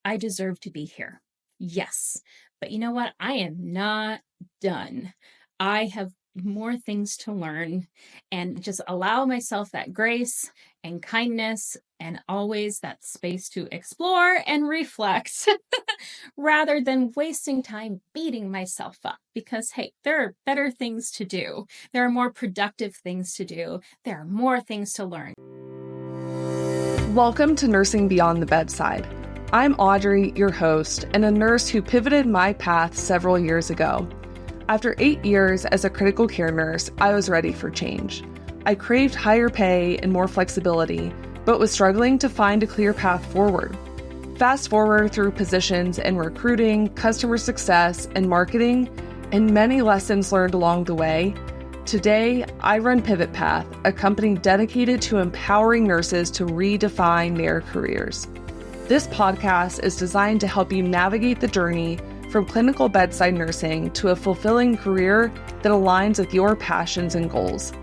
I deserve to be here. Yes. But you know what? I am not done. I have more things to learn and just allow myself that grace and kindness and always that space to explore and reflect rather than wasting time beating myself up because, hey, there are better things to do. There are more productive things to do. There are more things to learn. Welcome to Nursing Beyond the Bedside. I'm Audrey, your host, and a nurse who pivoted my path several years ago. After 8 years as a critical care nurse, I was ready for change. I craved higher pay and more flexibility, but was struggling to find a clear path forward. Fast forward through positions in recruiting, customer success, and marketing, and many lessons learned along the way. Today, I run Pivot Path, a company dedicated to empowering nurses to redefine their careers. This podcast is designed to help you navigate the journey from clinical bedside nursing to a fulfilling career that aligns with your passions and goals.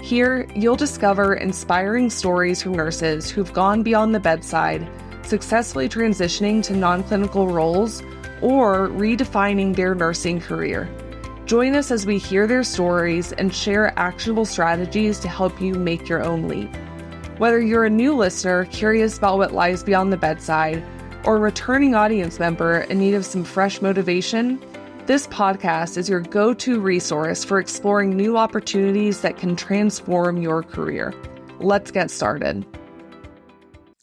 Here, you'll discover inspiring stories from nurses who've gone beyond the bedside, successfully transitioning to non-clinical roles, or redefining their nursing career. Join us as we hear their stories and share actionable strategies to help you make your own leap. Whether you're a new listener curious about what lies beyond the bedside, or a returning audience member in need of some fresh motivation, this podcast is your go-to resource for exploring new opportunities that can transform your career. Let's get started.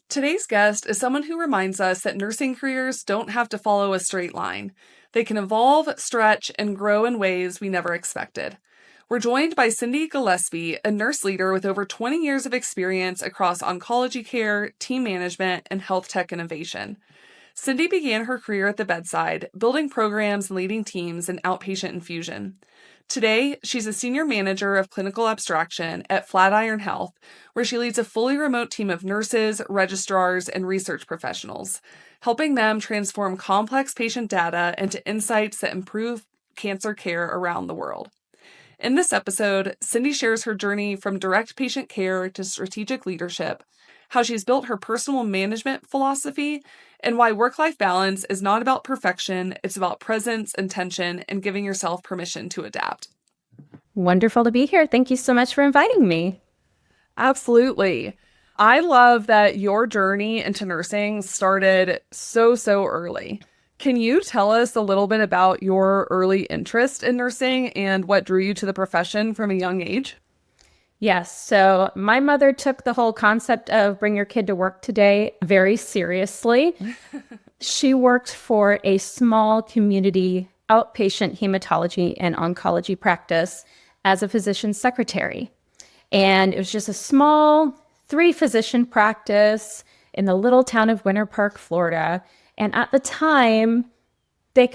Today's guest is someone who reminds us that nursing careers don't have to follow a straight line. They can evolve, stretch, and grow in ways we never expected. We're joined by Cindy Gillespie, a nurse leader with over 20 years of experience across oncology care, team management, and health tech innovation. Cindy began her career at the bedside, building programs and leading teams in outpatient infusion. Today, she's a senior manager of clinical abstraction at Flatiron Health, where she leads a fully remote team of nurses, registrars, and research professionals, helping them transform complex patient data into insights that improve cancer care around the world. In this episode, Cindy shares her journey from direct patient care to strategic leadership, how she's built her personal management philosophy, and why work-life balance is not about perfection, it's about presence, intention, and giving yourself permission to adapt. Wonderful to be here. Thank you so much for inviting me. Absolutely. I love that your journey into nursing started so early. Can you tell us a little bit about your early interest in nursing and what drew you to the profession from a young age? Yes. So my mother took the whole concept of bring your kid to work today very seriously. She worked for a small community outpatient hematology and oncology practice as a physician secretary. And it was just a small 3-physician practice in the little town of Winter Park, Florida. And at the time, my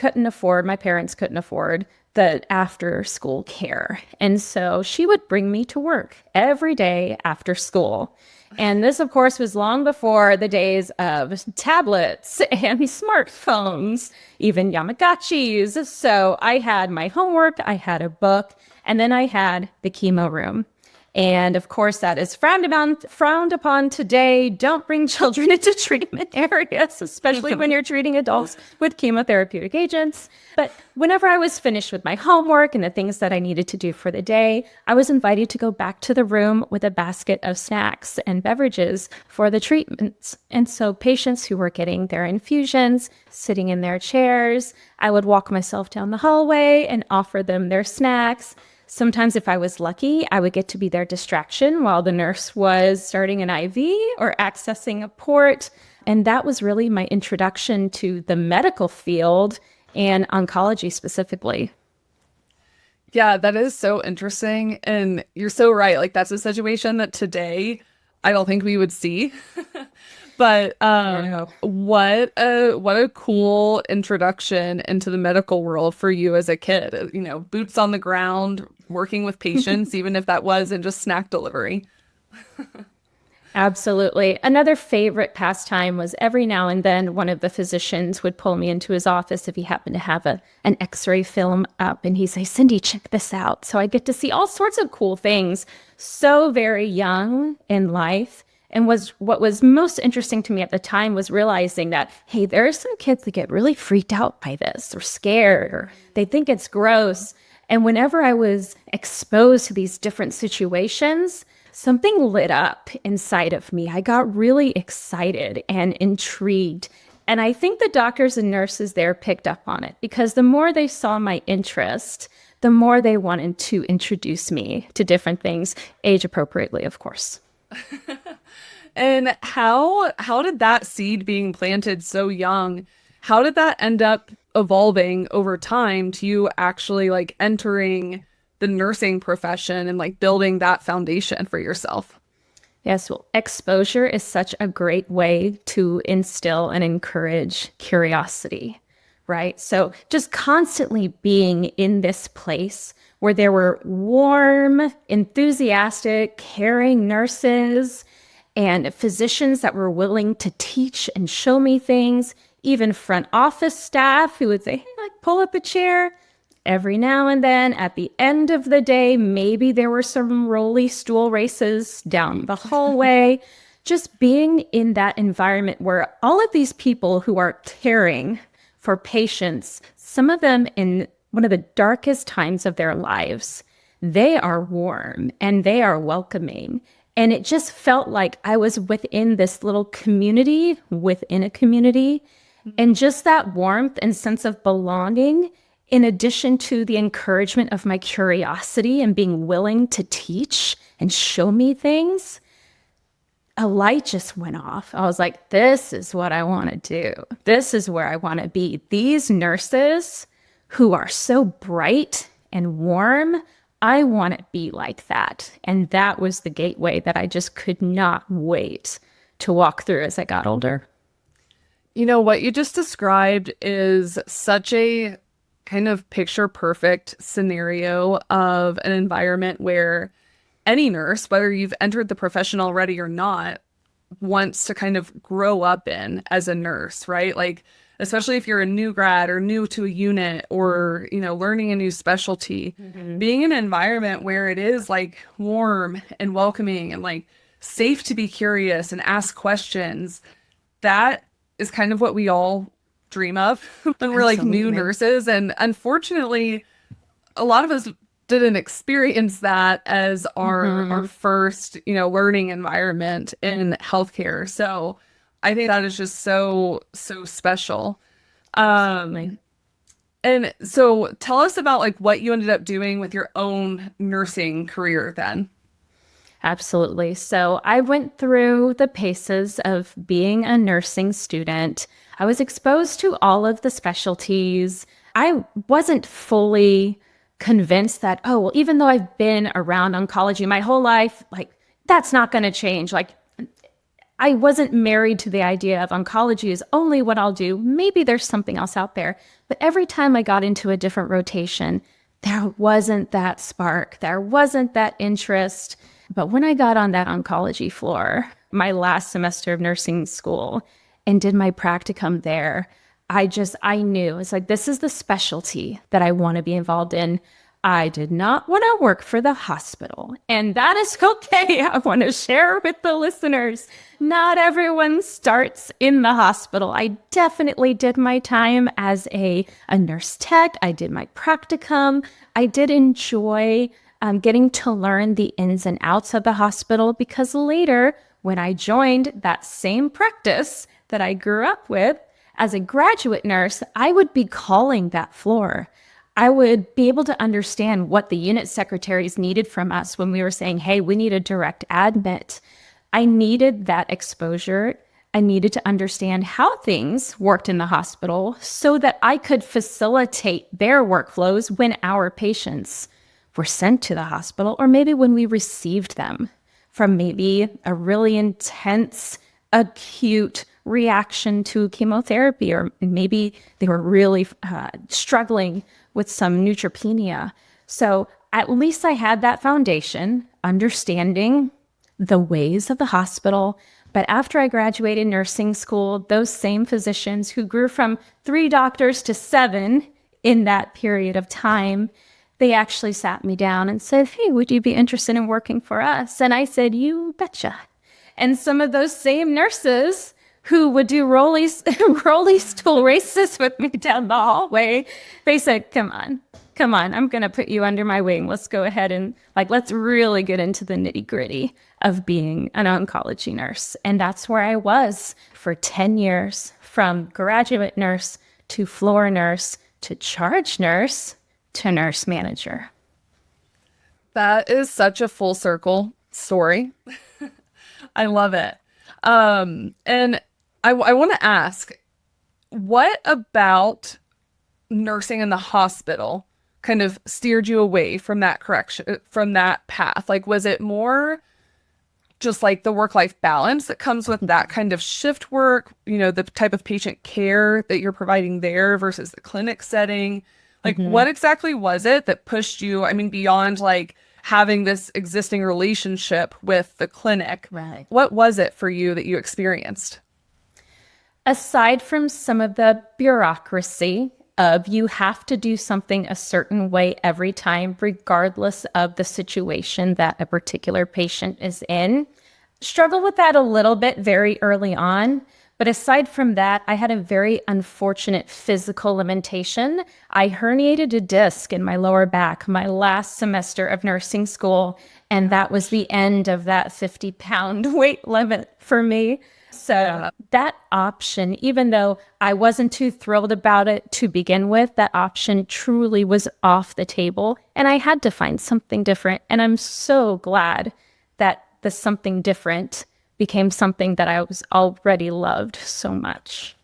parents couldn't afford the after school care. And so she would bring me to work every day after school. And this, of course, was long before the days of tablets and smartphones, even Yamagachis. So I had my homework, I had a book, and then I had the chemo room. And of course, that is frowned upon today. Don't bring children into treatment areas, especially when you're treating adults with chemotherapeutic agents. But whenever I was finished with my homework and the things that I needed to do for the day, I was invited to go back to the room with a basket of snacks and beverages for the treatments. And so patients who were getting their infusions, sitting in their chairs, I would walk myself down the hallway and offer them their snacks. Sometimes if I was lucky, I would get to be their distraction while the nurse was starting an IV or accessing a port. And that was really my introduction to the medical field and oncology specifically. Yeah, that is so interesting. And you're so right. Like, that's a situation that today I don't think we would see. But what a cool introduction into the medical world for you as a kid. You know, boots on the ground, working with patients, even if that was in just snack delivery. Absolutely. Another favorite pastime was every now and then one of the physicians would pull me into his office if he happened to have an x-ray film up, and he'd say, Cindy, check this out. So I get to see all sorts of cool things so very young in life. And what was most interesting to me at the time was realizing that, hey, there are some kids that get really freaked out by this or scared or they think it's gross. And whenever I was exposed to these different situations, something lit up inside of me. I got really excited and intrigued. And I think the doctors and nurses there picked up on it because the more they saw my interest, the more they wanted to introduce me to different things, age appropriately, of course. And how did that seed being planted so young, how did that end up evolving over time to you actually like entering the nursing profession and like building that foundation for yourself? Yes, well, exposure is such a great way to instill and encourage curiosity, right? So just constantly being in this place where there were warm, enthusiastic, caring nurses and physicians that were willing to teach and show me things, even front office staff who would say, hey, like, pull up a chair. Every now and then, at the end of the day, maybe there were some rolly stool races down the hallway. Just being in that environment where all of these people who are caring for patients, some of them in one of the darkest times of their lives, they are warm and they are welcoming. And it just felt like I was within this little community within a community. And just that warmth and sense of belonging, in addition to the encouragement of my curiosity and being willing to teach and show me things, a light just went off. I was like, this is what I want to do. This is where I want to be. These nurses who are so bright and warm, I want to be like that. And that was the gateway that I just could not wait to walk through as I got older. You know, what you just described is such a kind of picture perfect scenario of an environment where any nurse, whether you've entered the profession already or not, wants to kind of grow up in as a nurse, right? Like, especially if you're a new grad or new to a unit or, you know, learning a new specialty, being in an environment where it is like warm and welcoming and like safe to be curious and ask questions, that is kind of what we all dream of when we're like new nurses. And unfortunately, a lot of us didn't experience that as our first, you know, learning environment in healthcare. So I think that is just so special. And so tell us about like what you ended up doing with your own nursing career then. Absolutely. So I went through the paces of being a nursing student. I was exposed to all of the specialties. I wasn't fully convinced that, oh, well, even though I've been around oncology my whole life, like that's not going to change. Like I wasn't married to the idea of oncology is only what I'll do. Maybe there's something else out there. But every time I got into a different rotation, there wasn't that spark. There wasn't that interest. But when I got on that oncology floor, my last semester of nursing school and did my practicum there, I knew it's like, this is the specialty that I want to be involved in. I did not want to work for the hospital, and that is okay. I want to share with the listeners. Not everyone starts in the hospital. I definitely did my time as a nurse tech. I did my practicum. I did enjoy getting to learn the ins and outs of the hospital because later, when I joined that same practice that I grew up with as a graduate nurse, I would be calling that floor. I would be able to understand what the unit secretaries needed from us when we were saying, hey, we need a direct admit. I needed that exposure. I needed to understand how things worked in the hospital so that I could facilitate their workflows when our patients were sent to the hospital, or maybe when we received them from maybe a really intense, acute reaction to chemotherapy, or maybe they were really struggling with some neutropenia. So at least I had that foundation, understanding the ways of the hospital. But after I graduated nursing school, those same physicians who grew from 3 doctors to 7 in that period of time, they actually sat me down and said, hey, would you be interested in working for us? And I said, you betcha. And some of those same nurses who would do rolly stool races with me down the hallway, they said, come on, I'm going to put you under my wing. Let's go ahead and let's really get into the nitty gritty of being an oncology nurse. And that's where I was for 10 years, from graduate nurse to floor nurse to charge nurse to nurse manager. That is such a full circle story. I love it. And I want to ask, what about nursing in the hospital kind of steered you away from that path? Was it more just the work-life balance that comes with that kind of shift work, the type of patient care that you're providing there versus the clinic setting? What exactly was it that pushed you, beyond having this existing relationship with the clinic? Right. What was it for you that you experienced? Aside from some of the bureaucracy of you have to do something a certain way every time, regardless of the situation that a particular patient is in, struggle with that a little bit very early on. But aside from that, I had a very unfortunate physical limitation. I herniated a disc in my lower back my last semester of nursing school, and that was the end of that 50-pound weight limit for me. So that option, even though I wasn't too thrilled about it to begin with, that option truly was off the table, and I had to find something different. And I'm so glad that the something different became something that I was already loved so much.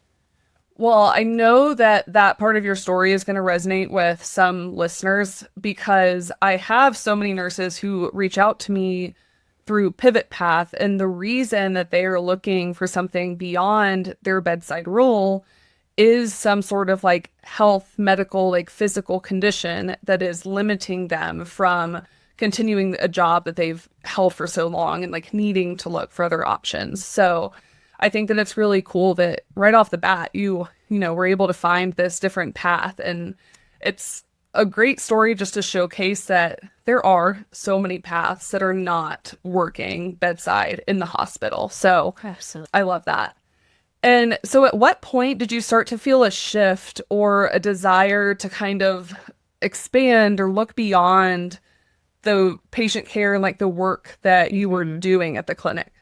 Well, I know that that part of your story is going to resonate with some listeners, because I have so many nurses who reach out to me through Pivot Path, and the reason that they are looking for something beyond their bedside role is some sort of health, medical, physical condition that is limiting them from continuing a job that they've held for so long and needing to look for other options. So I think that it's really cool that right off the bat, you were able to find this different path. And it's a great story just to showcase that there are so many paths that are not working bedside in the hospital. So Absolutely. I love that. And so at what point did you start to feel a shift or a desire to kind of expand or look beyond the patient care and the work that you were doing at the clinic?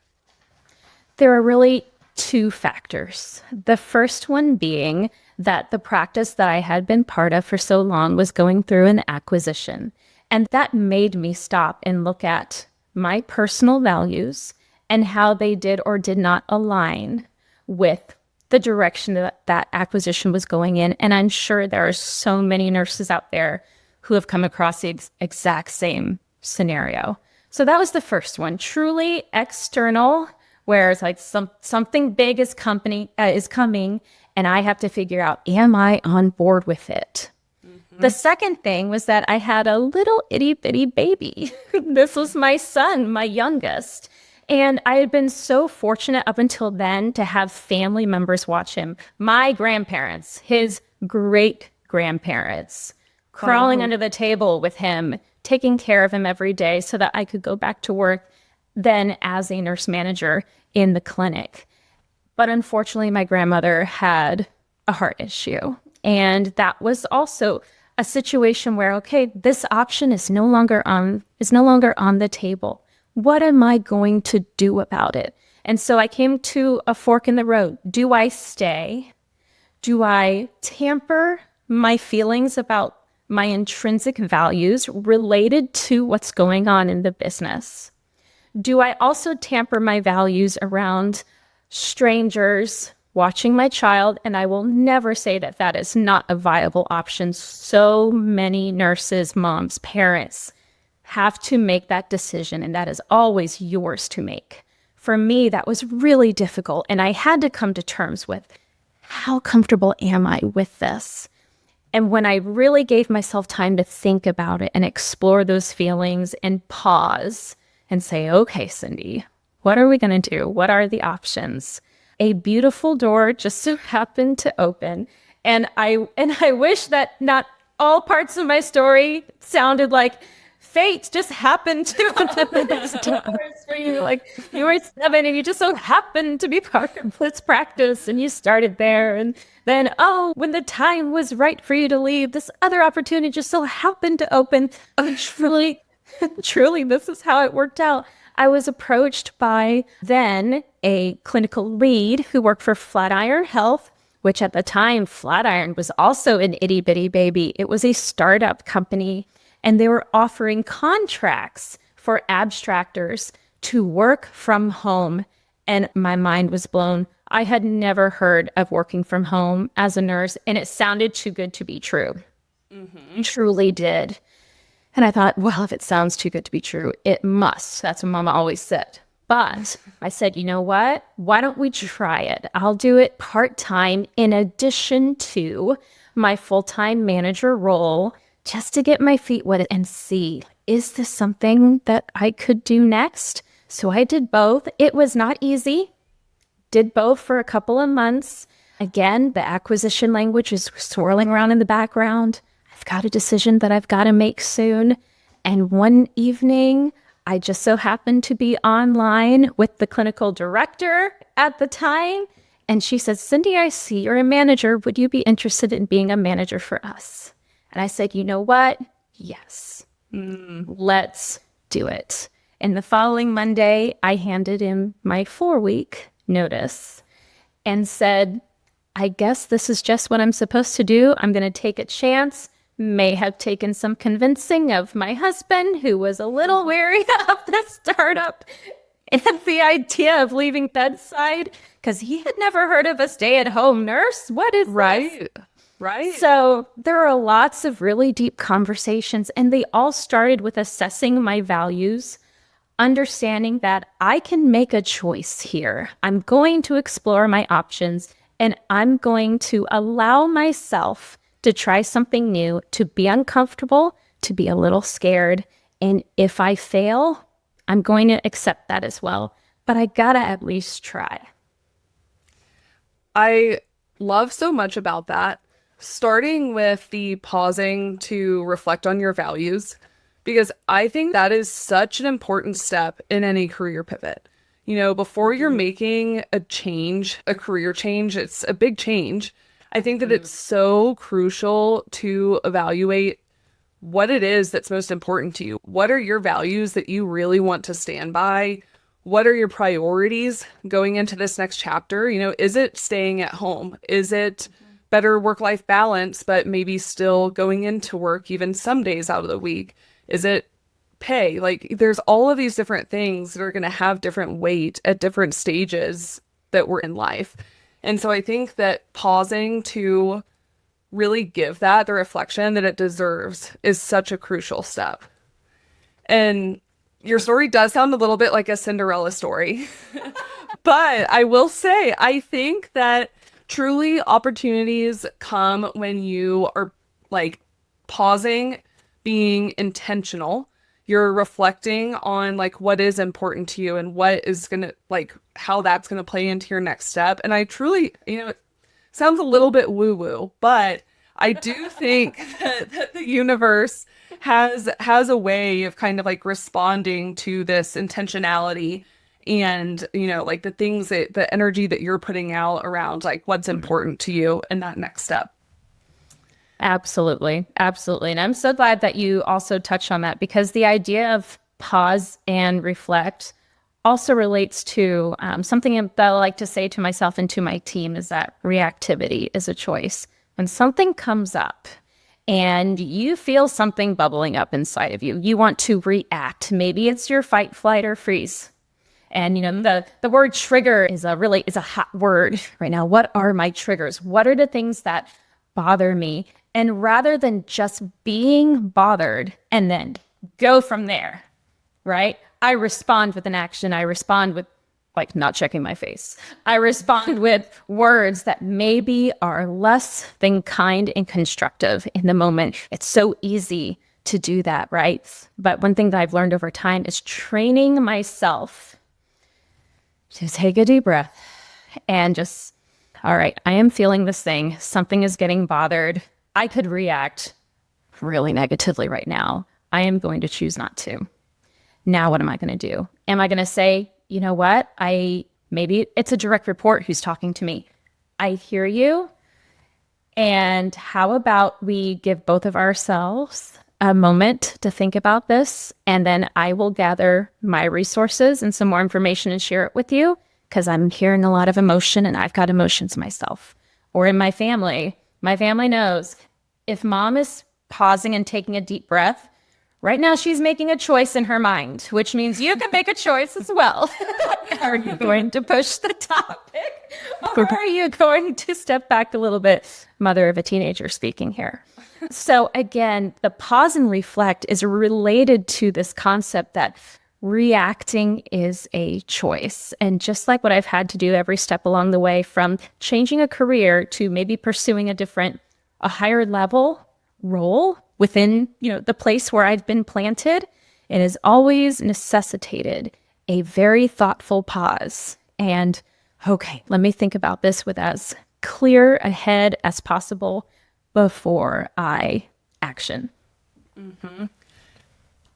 There are really two factors. The first one being that the practice that I had been part of for so long was going through an acquisition. And that made me stop and look at my personal values and how they did or did not align with the direction that that acquisition was going in. And I'm sure there are so many nurses out there who have come across the exact same scenario. So that was the first one, truly external, where it's something big is coming, and I have to figure out, am I on board with it? Mm-hmm. The second thing was that I had a little itty bitty baby. This was my son, my youngest. And I had been so fortunate up until then to have family members watch him. My grandparents, his great grandparents, crawling under the table with him, taking care of him every day so that I could go back to work then as a nurse manager in the clinic. But unfortunately, my grandmother had a heart issue. And that was also a situation where, okay, this option is no longer on the table. What am I going to do about it? And so I came to a fork in the road. Do I stay? Do I tamper my feelings about my intrinsic values related to what's going on in the business? Do I also tamper my values around strangers watching my child? And I will never say that that is not a viable option. So many nurses, moms, parents have to make that decision, and that is always yours to make. For me, that was really difficult, and I had to come to terms with, how comfortable am I with this? And when I really gave myself time to think about it and explore those feelings and pause and say, okay, Cindy, what are we going to do? What are the options? A beautiful door just so happened to open. And I wish that not all parts of my story sounded like fate just happened to open those doors for you. Like you were 7 and you just so happened to be part of this practice and you started there. And then, oh, when the time was right for you to leave, this other opportunity just so happened to open. Truly, truly, this is how it worked out. I was approached by then a clinical lead who worked for Flatiron Health, which at the time, Flatiron was also an itty bitty baby. It was a startup company, and they were offering contracts for abstractors to work from home. And my mind was blown. I had never heard of working from home as a nurse, and it sounded too good to be true. Mm-hmm. It truly did. And I thought, well, if it sounds too good to be true, it must. That's what Mama always said. But I said, you know what? Why don't we try it? I'll do it part-time in addition to my full-time manager role, just to get my feet wet and see, is this something that I could do next? So I did both. It was not easy. Did both for a couple of months. Again, the acquisition language is swirling around in the background. I've got a decision that I've got to make soon. And one evening, I just so happened to be online with the clinical director at the time. And she said, Cindy, I see you're a manager. Would you be interested in being a manager for us? And I said, you know what? Yes. Let's do it. And the following Monday, I handed in my 4-week notice and said, I guess this is just what I'm supposed to do. I'm going to take a chance. May have taken some convincing of my husband, who was a little wary of the startup and the idea of leaving bedside, because he had never heard of a stay-at-home nurse. What is Right. this? Right. So there are lots of really deep conversations, and they all started with assessing my values, understanding that I can make a choice here. I'm going to explore my options, and I'm going to allow myself to try something new, to be uncomfortable, to be a little scared. And if I fail, I'm going to accept that as well. But I gotta at least try. I love so much about that, starting with the pausing to reflect on your values, because I think that is such an important step in any career pivot. You know, before you're making a change, a career change, it's a big change. I think that it's so crucial to evaluate what it is that's most important to you. What are your values that you really want to stand by? What are your priorities going into this next chapter? You know, is it staying at home? Is it better work-life balance, but maybe still going into work even some days out of the week? Is it pay? Like, there's all of these different things that are going to have different weight at different stages that we're in life. And so I think that pausing to really give that the reflection that it deserves is such a crucial step. And your story does sound a little bit like a Cinderella story. But I will say, I think that truly opportunities come when you are like pausing, being intentional. You're reflecting on like what is important to you and what is going to like how that's going to play into your next step. And I truly, you know, it sounds a little bit woo-woo, but I do think that the universe has a way of kind of like responding to this intentionality and, you know, like the things that the energy that you're putting out around like what's important to you in that next step. Absolutely. Absolutely. And I'm so glad that you also touched on that, because the idea of pause and reflect also relates to something that I like to say to myself and to my team is that reactivity is a choice. When something comes up and you feel something bubbling up inside of you, you want to react. Maybe it's your fight, flight, or freeze. And, you know, the word trigger is a hot word right now. What are my triggers? What are the things that bother me? And rather than just being bothered and then go from there, right? I respond with an action. I respond with like not checking my face. I respond with words that maybe are less than kind and constructive in the moment. It's so easy to do that, right? But one thing that I've learned over time is training myself to take a deep breath and just, all right, I am feeling this thing. Something is getting bothered. I could react really negatively right now. I am going to choose not to. Now, what am I going to do? Am I going to say, you know what? Maybe it's a direct report who's talking to me. I hear you. And how about we give both of ourselves a moment to think about this, and then I will gather my resources and some more information and share it with you, because I'm hearing a lot of emotion and I've got emotions myself. Or in my family knows if mom is pausing and taking a deep breath, right now she's making a choice in her mind, which means you can make a choice as well. Are you going to push the topic, or are you going to step back a little bit? Mother of a teenager speaking here. So again, the pause and reflect is related to this concept that reacting is a choice. And just like what I've had to do every step along the way, from changing a career to maybe pursuing a higher level role within, the place where I've been planted, it has always necessitated a very thoughtful pause. And okay, let me think about this with as clear a head as possible before I action. Mm-hmm.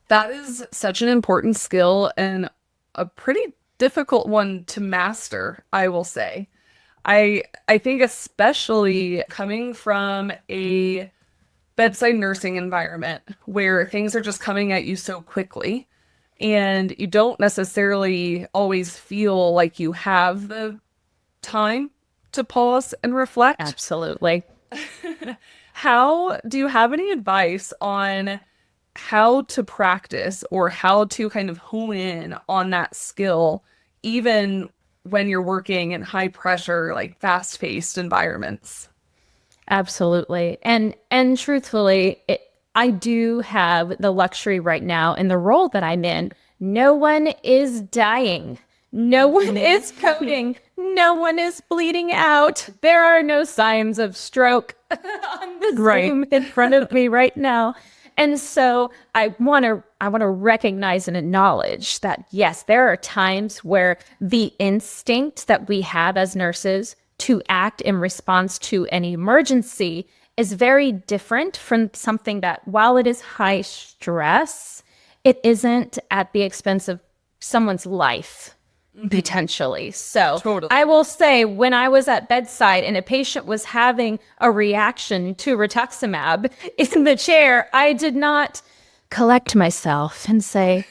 That is such an important skill and a pretty difficult one to master, I will say. I think especially coming from a bedside nursing environment where things are just coming at you so quickly and you don't necessarily always feel like you have the time to pause and reflect. Absolutely. How do you have any advice on how to practice or how to kind of hone in on that skill, even when you're working in high pressure, like fast paced environments? Absolutely. And truthfully, I do have the luxury right now in the role that I'm in. No one is dying. No one is coding. No one is bleeding out. There are no signs of stroke on the Zoom in front of me right now. And so I want to recognize and acknowledge that, yes, there are times where the instinct that we have as nurses to act in response to an emergency is very different from something that, while it is high stress, it isn't at the expense of someone's life. Potentially. So totally. I will say, when I was at bedside and a patient was having a reaction to rituximab in the chair, I did not collect myself and say,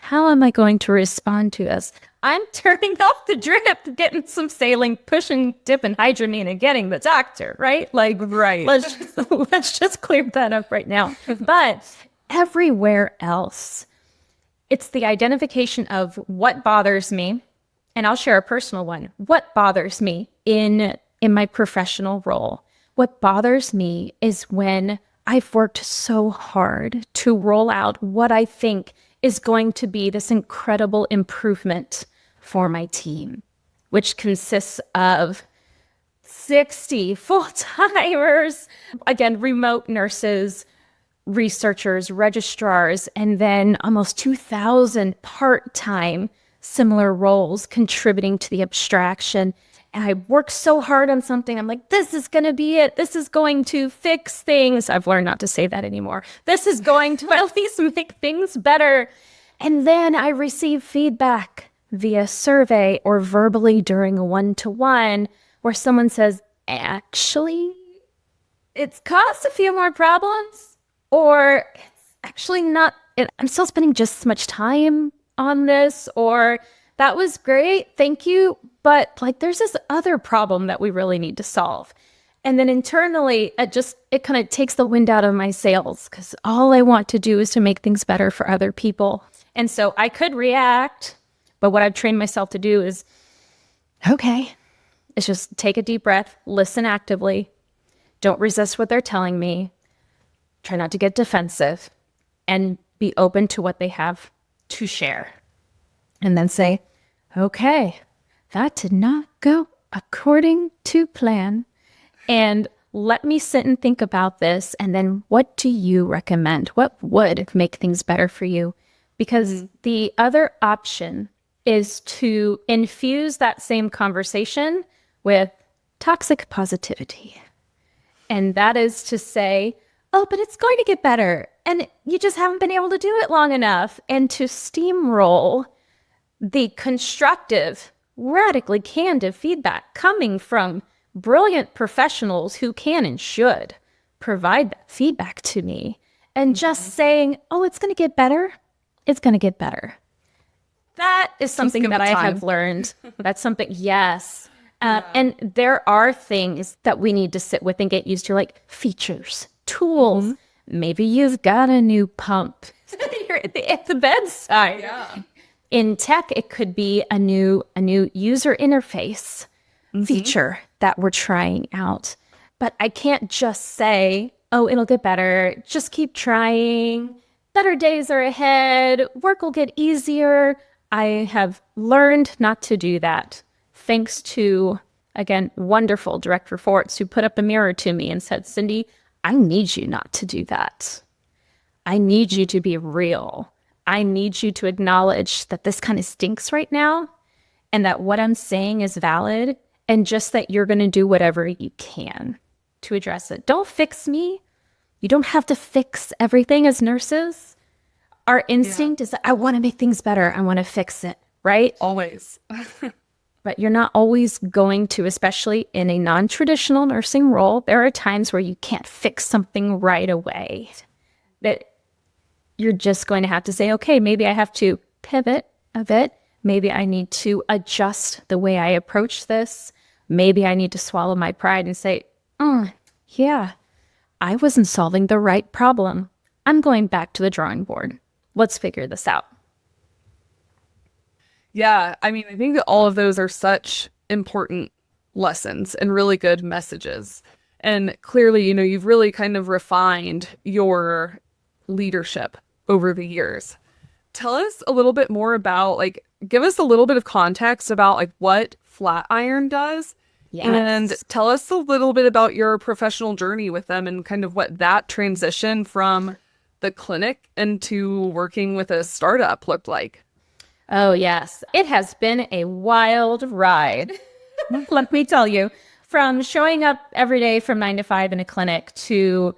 how am I going to respond to this? I'm turning off the drip, getting some saline, pushing diphenhydramine, and getting the doctor, right? Right. Let's just clear that up right now. But everywhere else, it's the identification of what bothers me, and I'll share a personal one. What bothers me in my professional role? What bothers me is when I've worked so hard to roll out what I think is going to be this incredible improvement for my team, which consists of 60 full-timers, again, remote nurses, researchers, registrars, and then almost 2,000 part-time similar roles contributing to the abstraction. And I worked so hard on something. I'm like, this is going to be it. This is going to fix things. I've learned not to say that anymore. This is going to at least make things better. And then I receive feedback via survey or verbally during a one-to-one where someone says, actually, it's caused a few more problems. Or it's actually not, I'm still spending just as much time on this, or that was great, thank you, but there's this other problem that we really need to solve. And then internally, it kind of takes the wind out of my sails, because all I want to do is to make things better for other people. And so I could react, but what I've trained myself to do is, okay, it's just take a deep breath, listen actively, don't resist what they're telling me, try not to get defensive, and be open to what they have to share. And then say, okay, that did not go according to plan. And let me sit and think about this. And then what do you recommend? What would make things better for you? Because the other option is to infuse that same conversation with toxic positivity. And that is to say, oh, but it's going to get better. And you just haven't been able to do it long enough. And to steamroll the constructive, radically candid feedback coming from brilliant professionals who can and should provide that feedback to me, and just saying, oh, it's going to get better. It's going to get better. That is something that I have learned. That's something, yes. And there are things that we need to sit with and get used to, like features, tools. Maybe you've got a new pump. You're at the bedside. Yeah. In tech, it could be a new user interface feature that we're trying out. But I can't just say, oh, it'll get better. Just keep trying. Better days are ahead. Work will get easier. I have learned not to do that. Thanks to, again, wonderful direct reports who put up a mirror to me and said, Cindy, I need you not to do that. I need you to be real. I need you to acknowledge that this kind of stinks right now and that what I'm saying is valid, and just that you're going to do whatever you can to address it. Don't fix me. You don't have to fix everything as nurses. Our instinct is that I want to make things better. I want to fix it, right? Always. But you're not always going to, especially in a non-traditional nursing role. There are times where you can't fix something right away. That you're just going to have to say, okay, maybe I have to pivot a bit. Maybe I need to adjust the way I approach this. Maybe I need to swallow my pride and say, yeah, I wasn't solving the right problem. I'm going back to the drawing board. Let's figure this out. Yeah, I mean, I think that all of those are such important lessons and really good messages. And clearly, you've really kind of refined your leadership over the years. Tell us a little bit more about, give us a little bit of context about, what Flatiron does. Yes. And tell us a little bit about your professional journey with them and kind of what that transition from the clinic into working with a startup looked like. Oh, yes. It has been a wild ride. Let me tell you, from showing up every day from 9 to 5 in a clinic to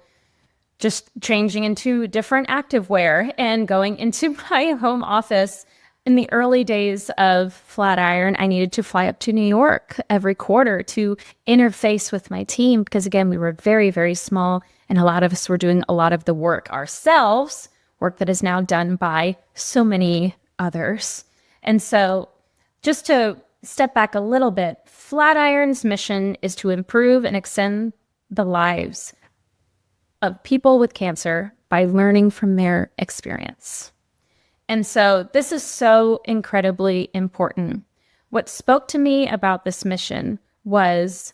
just changing into different activewear and going into my home office. In the early days of Flatiron, I needed to fly up to New York every quarter to interface with my team because, again, we were very, very small, and a lot of us were doing a lot of the work ourselves, work that is now done by so many others. And so just to step back a little bit, Flatiron's mission is to improve and extend the lives of people with cancer by learning from their experience. And so this is so incredibly important. What spoke to me about this mission was,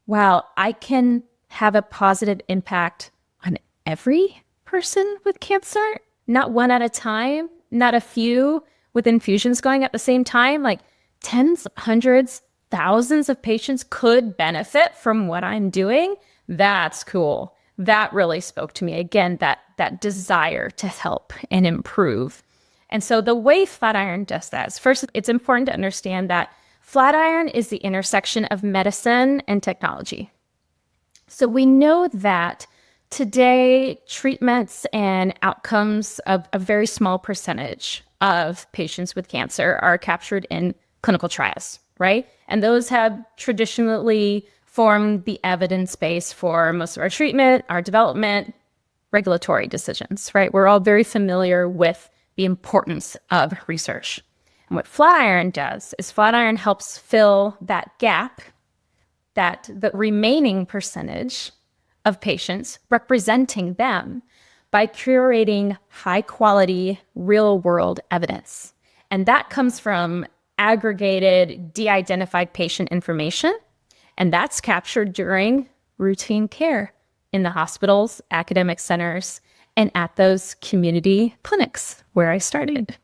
wow, I can have a positive impact on every person with cancer, not one at a time, not a few with infusions going at the same time. Like tens, hundreds, thousands of patients could benefit from what I'm doing. That's cool. That really spoke to me. Again, that desire to help and improve. And so the way Flatiron does that is, first, it's important to understand that Flatiron is the intersection of medicine and technology. So we know that today, treatments and outcomes of a very small percentage of patients with cancer are captured in clinical trials, right? And those have traditionally formed the evidence base for most of our treatment, our development, regulatory decisions, right? We're all very familiar with the importance of research. And what Flatiron does is Flatiron helps fill that gap, that the remaining percentage of patients, representing them by curating high quality real world evidence. And that comes from aggregated, de-identified patient information. And that's captured during routine care in the hospitals, academic centers, and at those community clinics where I started.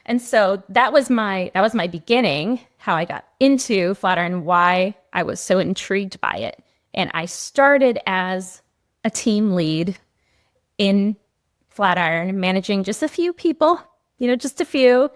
And so that was my beginning, how I got into Flatiron, why I was so intrigued by it. And I started as a team lead in Flatiron, managing just a few people, just a few.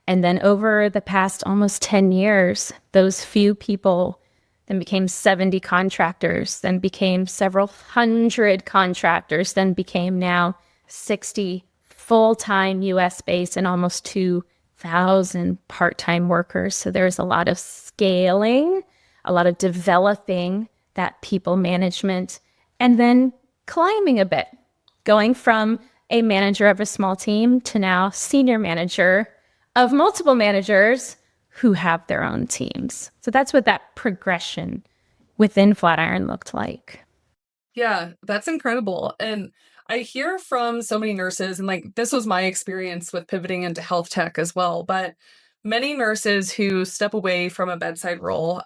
And then over the past almost 10 years, those few people then became 70 contractors, then became several hundred contractors, then became now 60 full-time US based and almost 2,000 part-time workers. So there's a lot of scaling, a lot of developing that people management, and then climbing a bit, going from a manager of a small team to now senior manager of multiple managers who have their own teams. So that's what that progression within Flatiron looked like. Yeah, that's incredible. And I hear from so many nurses, and like this was my experience with pivoting into health tech as well, but many nurses who step away from a bedside role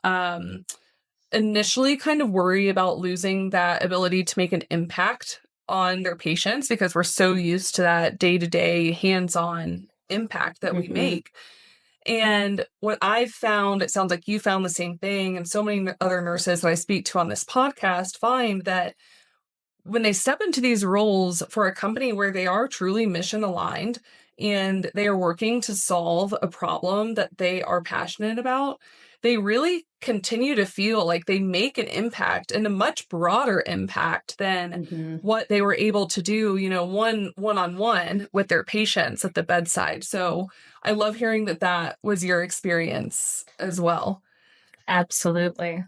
initially kind of worry about losing that ability to make an impact on their patients because we're so used to that day-to-day hands-on impact that we make. And what I've found, it sounds like you found the same thing, and so many other nurses that I speak to on this podcast find that when they step into these roles for a company where they are truly mission aligned and they are working to solve a problem that they are passionate about, they really continue to feel like they make an impact and a much broader impact than what they were able to do, one-on-one with their patients at the bedside. So I love hearing that that was your experience as well. Absolutely.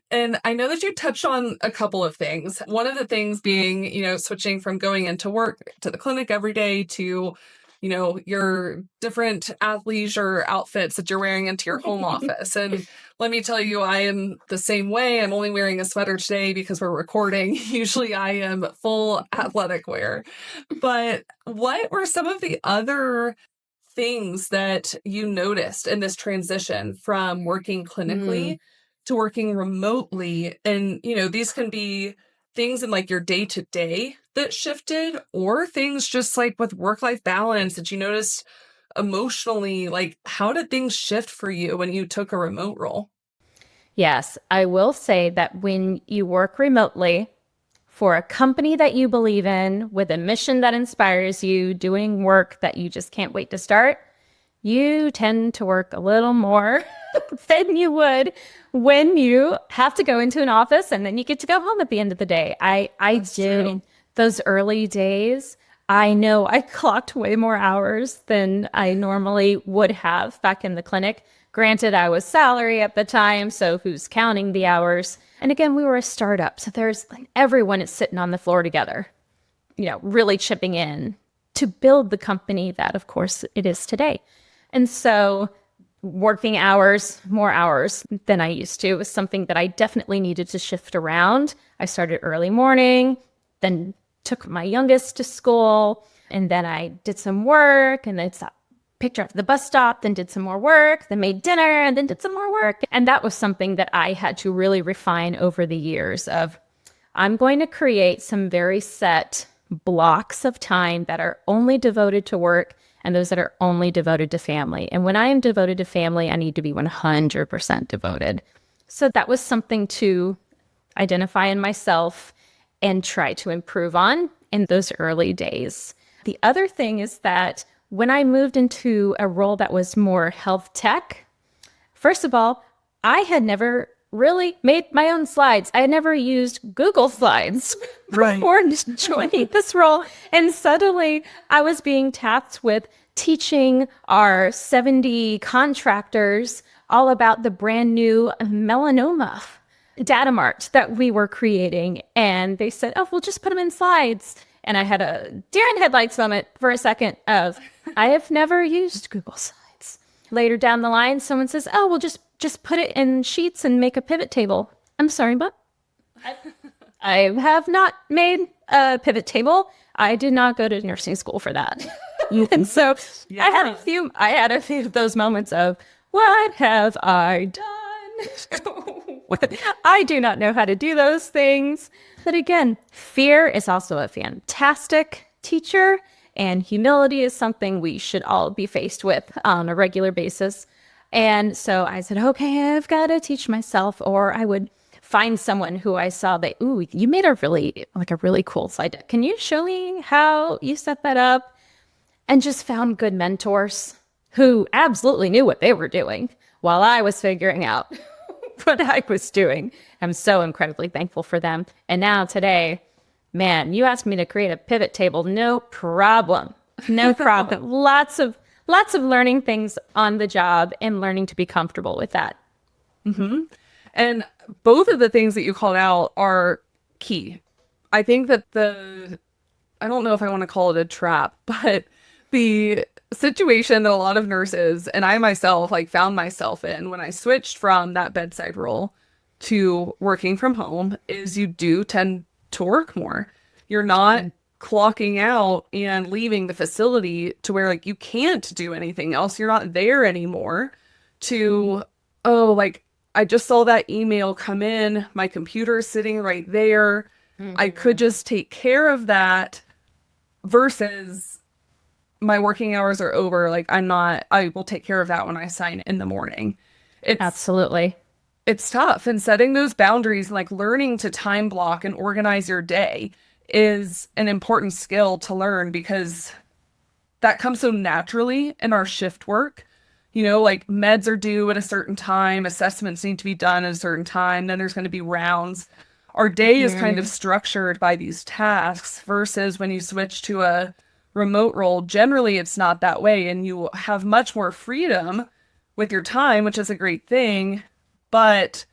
And I know that you touched on a couple of things. One of the things being, switching from going into work to the clinic every day to, your different athleisure outfits that you're wearing into your home office. And let me tell you, I am the same way. I'm only wearing a sweater today because we're recording. Usually I am full athletic wear. But what were some of the other things that you noticed in this transition from working clinically to working remotely? And, these can be things in like your day to day that shifted, or things just like with work-life balance that you noticed emotionally. Like, how did things shift for you when you took a remote role? Yes, I will say that when you work remotely for a company that you believe in, with a mission that inspires you, doing work that you just can't wait to start, you tend to work a little more than you would when you have to go into an office and then you get to go home at the end of the day. I did those early days. I know I clocked way more hours than I normally would have back in the clinic. Granted, I was salary at the time, so who's counting the hours? And again, we were a startup, so there's like everyone is sitting on the floor together, really chipping in to build the company that, of course, it is today. And so working hours, more hours than I used to, was something that I definitely needed to shift around. I started early morning, then took my youngest to school, and then I did some work, and then picked her up at the bus stop, then did some more work, then made dinner, and then did some more work. And that was something that I had to really refine over the years of, I'm going to create some very set blocks of time that are only devoted to work and those that are only devoted to family. And when I am devoted to family, I need to be 100% devoted. So that was something to identify in myself and try to improve on in those early days. The other thing is that when I moved into a role that was more health tech, first of all, I had never really made my own slides. I had never used Google Slides before joining this role. And suddenly I was being tasked with teaching our 70 contractors all about the brand new melanoma data mart that we were creating. And they said, oh, we'll just put them in slides. And I had a deer in headlights moment for a second of, I have never used Google Slides. Later down the line, someone says, oh, we'll just put it in sheets and make a pivot table. I'm sorry, but I have not made a pivot table. I did not go to nursing school for that. And so I had a few of those moments of, what have I done? I do not know how to do those things. But again, fear is also a fantastic teacher, and humility is something we should all be faced with on a regular basis. And so I said, okay, I've got to teach myself, or I would find someone who I saw that, ooh, you made a really cool slide deck. Can you show me how you set that up? And just found good mentors who absolutely knew what they were doing while I was figuring out what I was doing. I'm so incredibly thankful for them. And now today, man, you asked me to create a pivot table. No problem. No problem. Lots of learning things on the job and learning to be comfortable with that. Mm-hmm. And both of the things that you called out are key. I think that I don't know if I want to call it a trap, but the situation that a lot of nurses and I myself found myself in when I switched from that bedside role to working from home is you do tend to work more. You're not clocking out and leaving the facility to where you can't do anything else. You're not there anymore to, I just saw that email come in. My computer is sitting right there. I could just take care of that versus my working hours are over. I will take care of that when I sign in the morning. Absolutely. It's tough. And setting those boundaries, learning to time block and organize your day is an important skill to learn because that comes so naturally in our shift work. Meds are due at a certain time, assessments need to be done at a certain time, then there's going to be rounds. Our day is kind of structured by these tasks versus when you switch to a remote role, generally it's not that way and you have much more freedom with your time, which is a great thing, but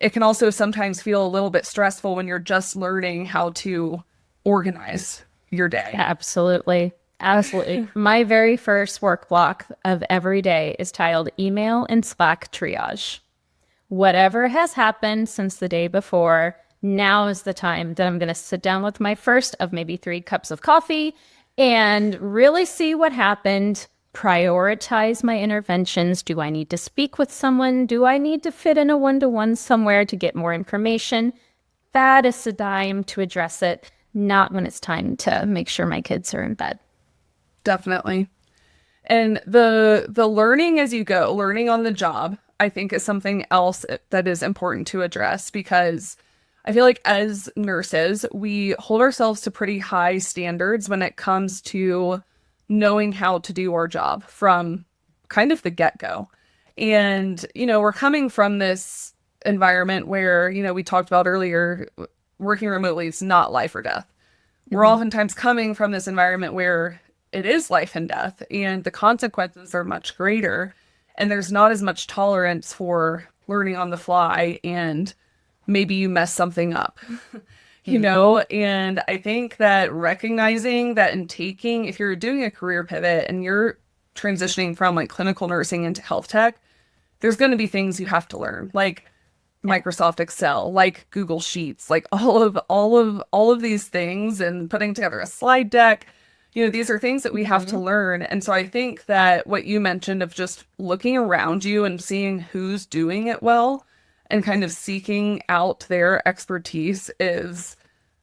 it can also sometimes feel a little bit stressful when you're just learning how to organize your day. Absolutely. Absolutely. My very first work block of every day is titled email and Slack triage. Whatever has happened since the day before, now is the time that I'm going to sit down with my first of maybe 3 cups of coffee and really see what happened, prioritize my interventions. Do I need to speak with someone? Do I need to fit in a one-to-one somewhere to get more information? That is the time to address it, not when it's time to make sure my kids are in bed. Definitely. And the learning as you go, learning on the job, I think is something else that is important to address because I feel like as nurses, we hold ourselves to pretty high standards when it comes to knowing how to do our job from kind of the get-go. And, we're coming from this environment where, we talked about earlier, working remotely is not life or death. We're oftentimes coming from this environment where it is life and death and the consequences are much greater and there's not as much tolerance for learning on the fly and maybe you mess something up, and I think that recognizing that and taking, if you're doing a career pivot and you're transitioning from clinical nursing into health tech, there's going to be things you have to learn, like Microsoft Excel, like Google Sheets, all of these things and putting together a slide deck. These are things that we have to learn. And so I think that what you mentioned of just looking around you and seeing who's doing it well and kind of seeking out their expertise is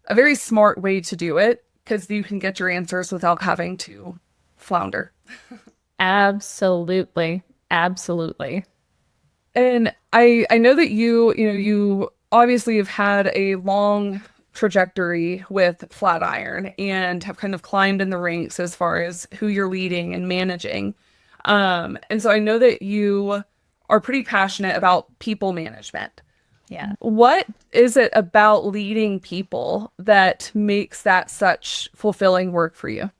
a very smart way to do it because you can get your answers without having to flounder. Absolutely. Absolutely. And I know that you obviously have had a long trajectory with Flatiron and have kind of climbed in the ranks as far as who you're leading and managing. And so I know that you are pretty passionate about people management. Yeah. What is it about leading people that makes that such fulfilling work for you?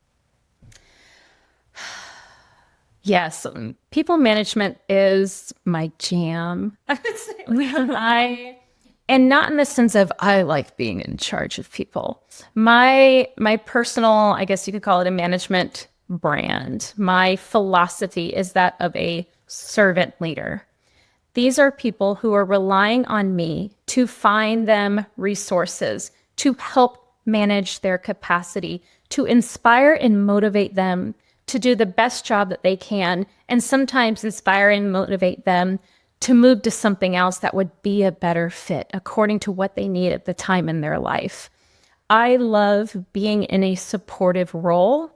Yes, people management is my jam. And not in the sense of I like being in charge of people. My personal, I guess you could call it a management brand. My philosophy is that of a servant leader. These are people who are relying on me to find them resources, to help manage their capacity, to inspire and motivate them to do the best job that they can, and sometimes inspire and motivate them to move to something else that would be a better fit according to what they need at the time in their life. I love being in a supportive role.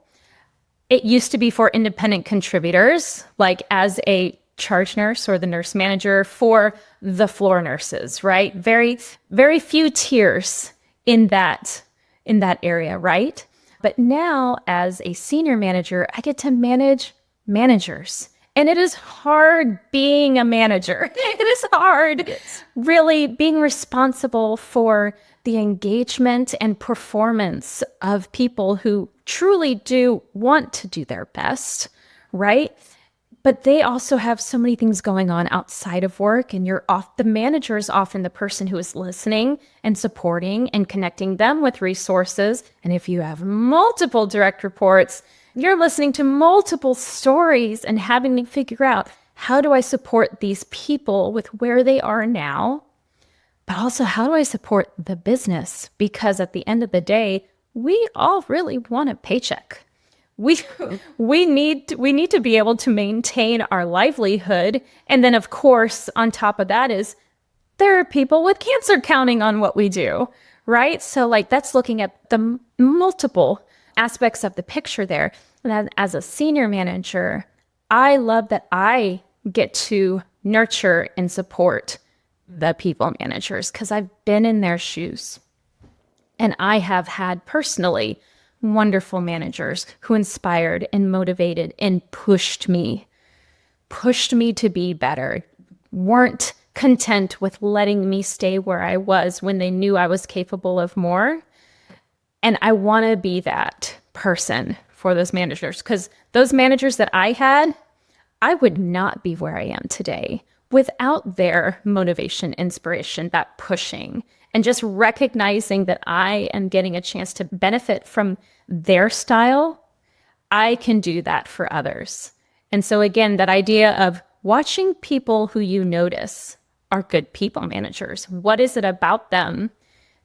It used to be for independent contributors, like as a charge nurse or the nurse manager for the floor nurses, right? Very, very few tiers in that area, right? But now as a senior manager, I get to manage managers. And it is hard being a manager. It is hard really being responsible for the engagement and performance of people who truly do want to do their best, right? But they also have so many things going on outside of work, and the manager is often the person who is listening and supporting and connecting them with resources. And if you have multiple direct reports, you're listening to multiple stories and having to figure out, how do I support these people with where they are now? But also, how do I support the business? Because at the end of the day, we all really want a paycheck. We need to be able to maintain our livelihood. And then, of course, on top of that is there are people with cancer counting on what we do, right? So like that's looking at the multiple aspects of the picture there. And as a senior manager, I love that I get to nurture and support the people managers because I've been in their shoes. And I have had personally wonderful managers who inspired and motivated and pushed me to be better, weren't content with letting me stay where I was when they knew I was capable of more. And I want to be that person for those managers, because those managers that I had, I would not be where I am today without their motivation, inspiration, that pushing, and just recognizing that I am getting a chance to benefit from their style. I can do that for others. And so again, that idea of watching people who you notice are good people managers. What is it about them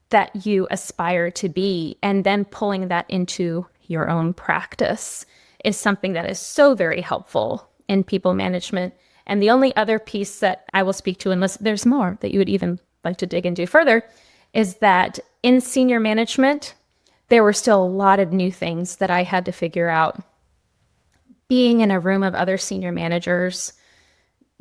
that you aspire to be? And then pulling that into your own practice is something that is so very helpful in people management. And the only other piece that I will speak to, unless there's more that you would even like to dig into further, is that in senior management, there were still a lot of new things that I had to figure out. Being in a room of other senior managers,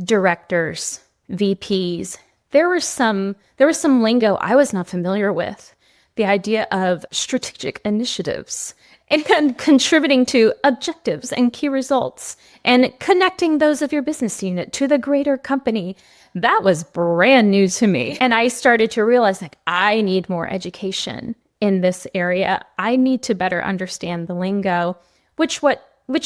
directors, VPs, there was some lingo I was not familiar with. The idea of strategic initiatives and contributing to objectives and key results and connecting those of your business unit to the greater company. That was brand new to me. And I started to realize like I need more education in this area. I need to better understand the lingo, which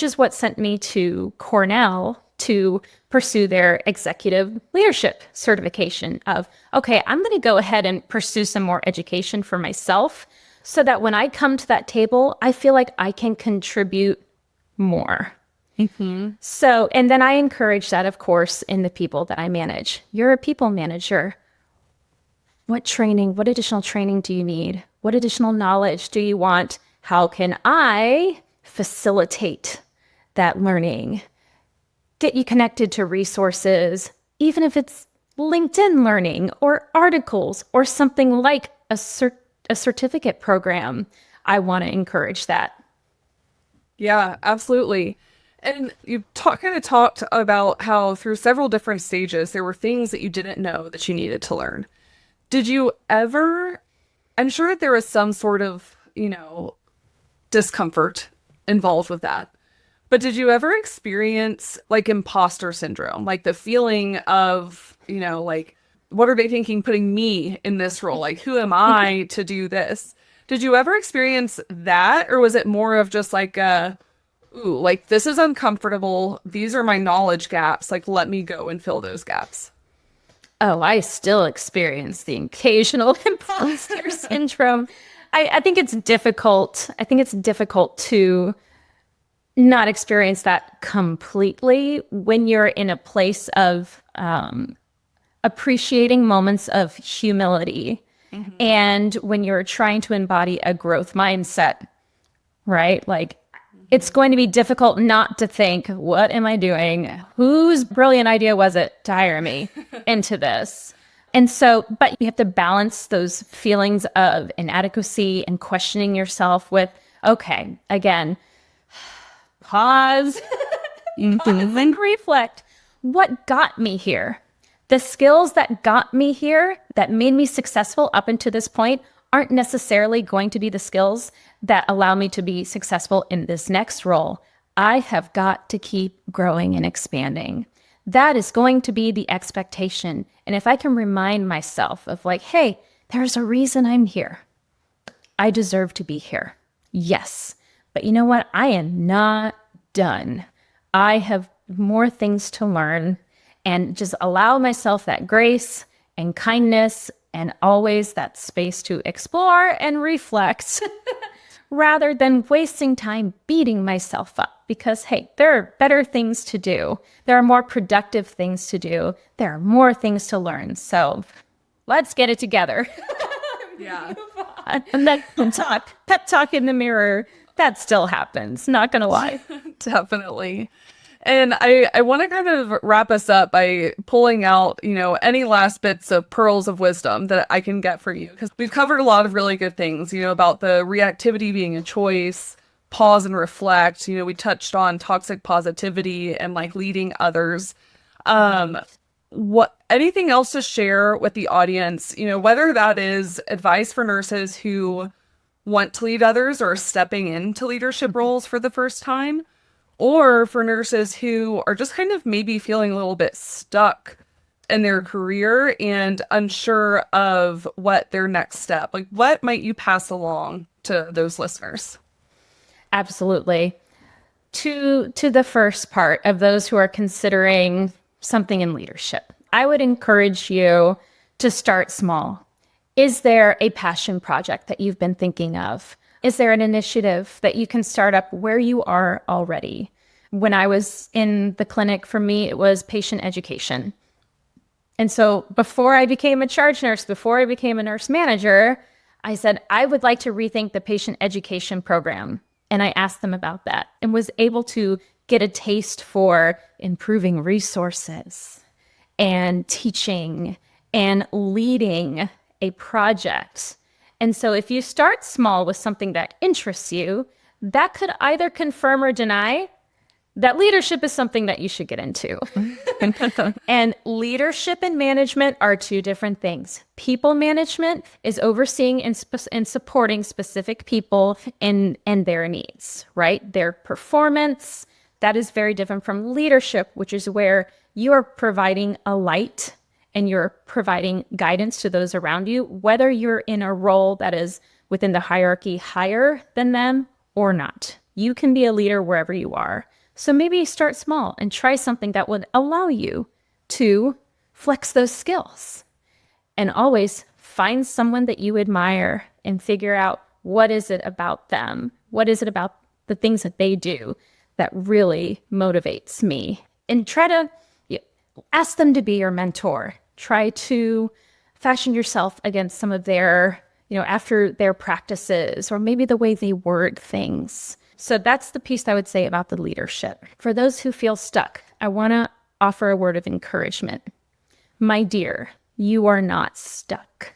is what sent me to Cornell to pursue their executive leadership certification of, okay, I'm going to go ahead and pursue some more education for myself so that when I come to that table, I feel like I can contribute more. Mm-hmm. So, and then I encourage that, of course, in the people that I manage. You're a people manager. What additional training do you need? What additional knowledge do you want? How can I facilitate that learning? Get you connected to resources, even if it's LinkedIn learning or articles or something like a certificate program. I want to encourage that. Yeah, absolutely. And you kind of talked about how through several different stages, there were things that you didn't know that you needed to learn. Did you ever, I'm sure that there was some sort of, discomfort involved with that. But did you ever experience like imposter syndrome? Like the feeling of, like, what are they thinking putting me in this role? Like, who am I to do this? Did you ever experience that? Or was it more of just like, ooh, like this is uncomfortable. These are my knowledge gaps. Like, let me go and fill those gaps. Oh, I still experience the occasional imposter syndrome. I think it's difficult. I think it's difficult to not experience that completely when you're in a place of appreciating moments of humility. Mm-hmm. And when you're trying to embody a growth mindset, right? Like, it's going to be difficult not to think, what am I doing? Whose brilliant idea was it to hire me into this? And so, but you have to balance those feelings of inadequacy and questioning yourself with, okay, again, pause, and reflect. What got me here? The skills that got me here, that made me successful up until this point, aren't necessarily going to be the skills that allow me to be successful in this next role. I have got to keep growing and expanding. That is going to be the expectation. And if I can remind myself of like, hey, There's a reason I'm here. I deserve to be here. Yes. But you know what? I am not done. I have more things to learn, and just allow myself that grace and kindness and always that space to explore and reflect rather than wasting time beating myself up. Because, hey, there are better things to do. There are more productive things to do. There are more things to learn. So let's get it together. Yeah. And that pep talk in the mirror, that still happens. Not going to lie. Definitely. And I want to kind of wrap us up by pulling out, any last bits of pearls of wisdom that I can get for you. Because we've covered a lot of really good things, about the reactivity being a choice, pause and reflect. We touched on toxic positivity and like leading others. Anything else to share with the audience, whether that is advice for nurses who want to lead others or stepping into leadership roles for the first time, or for nurses who are just kind of maybe feeling a little bit stuck in their career and unsure of what their next step, like what might you pass along to those listeners? Absolutely. To the first part of those who are considering something in leadership, I would encourage you to start small. Is there a passion project that you've been thinking of? Is there an initiative that you can start up where you are already? When I was in the clinic, for me, it was patient education. And so before I became a charge nurse, before I became a nurse manager, I said, I would like to rethink the patient education program. And I asked them about that and was able to get a taste for improving resources and teaching and leading a project. And so if you start small with something that interests you, that could either confirm or deny that leadership is something that you should get into. And leadership and management are two different things. People management is overseeing and supporting specific people and their needs, right? Their performance. That is very different from leadership, which is where you are providing a light and you're providing guidance to those around you, whether you're in a role that is within the hierarchy higher than them or not. You can be a leader wherever you are. So maybe start small and try something that would allow you to flex those skills. And always find someone that you admire and figure out what is it about them? What is it about the things that they do that really motivates me? And try to ask them to be your mentor. Try to fashion yourself against some of their, after their practices or maybe the way they word things. So that's the piece I would say about the leadership. For those who feel stuck, I want to offer a word of encouragement. My dear, you are not stuck.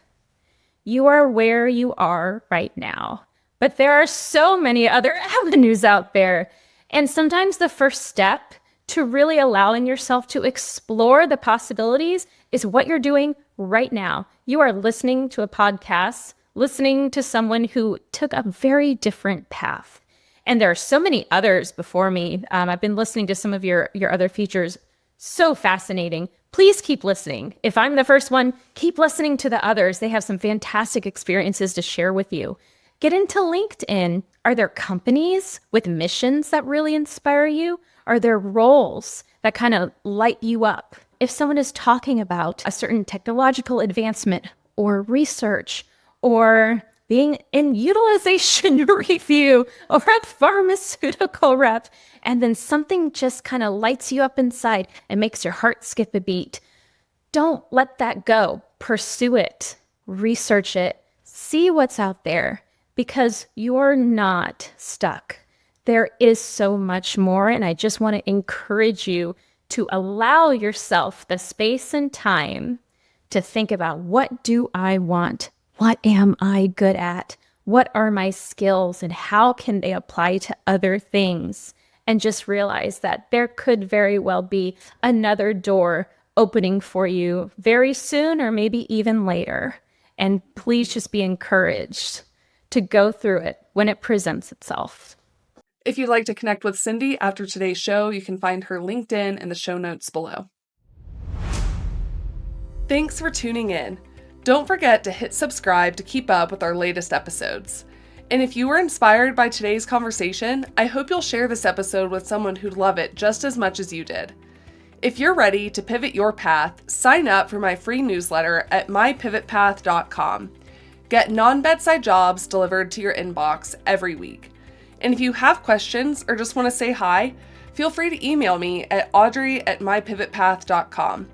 You are where you are right now. But there are so many other avenues out there. And sometimes the first step to really allowing yourself to explore the possibilities is what you're doing right now. You are listening to a podcast, listening to someone who took a very different path. And there are so many others before me. I've been listening to some of your other features. So fascinating. Please keep listening. If I'm the first one, keep listening to the others. They have some fantastic experiences to share with you. Get into LinkedIn. Are there companies with missions that really inspire you? Are there roles that kind of light you up? If someone is talking about a certain technological advancement or research or being in utilization review or a pharmaceutical rep, and then something just kind of lights you up inside and makes your heart skip a beat, don't let that go. Pursue it, research it, see what's out there, because you're not stuck. There is so much more, and I just want to encourage you to allow yourself the space and time to think about, what do I want? What am I good at? What are my skills, and how can they apply to other things? And just realize that there could very well be another door opening for you very soon, or maybe even later. And please just be encouraged to go through it when it presents itself. If you'd like to connect with Cindy after today's show, you can find her LinkedIn in the show notes below. Thanks for tuning in. Don't forget to hit subscribe to keep up with our latest episodes. And if you were inspired by today's conversation, I hope you'll share this episode with someone who'd love it just as much as you did. If you're ready to pivot your path, sign up for my free newsletter at mypivotpath.com. Get non-bedside jobs delivered to your inbox every week. And if you have questions or just want to say hi, feel free to email me at audrey@mypivotpath.com.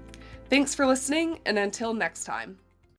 Thanks for listening, and until next time.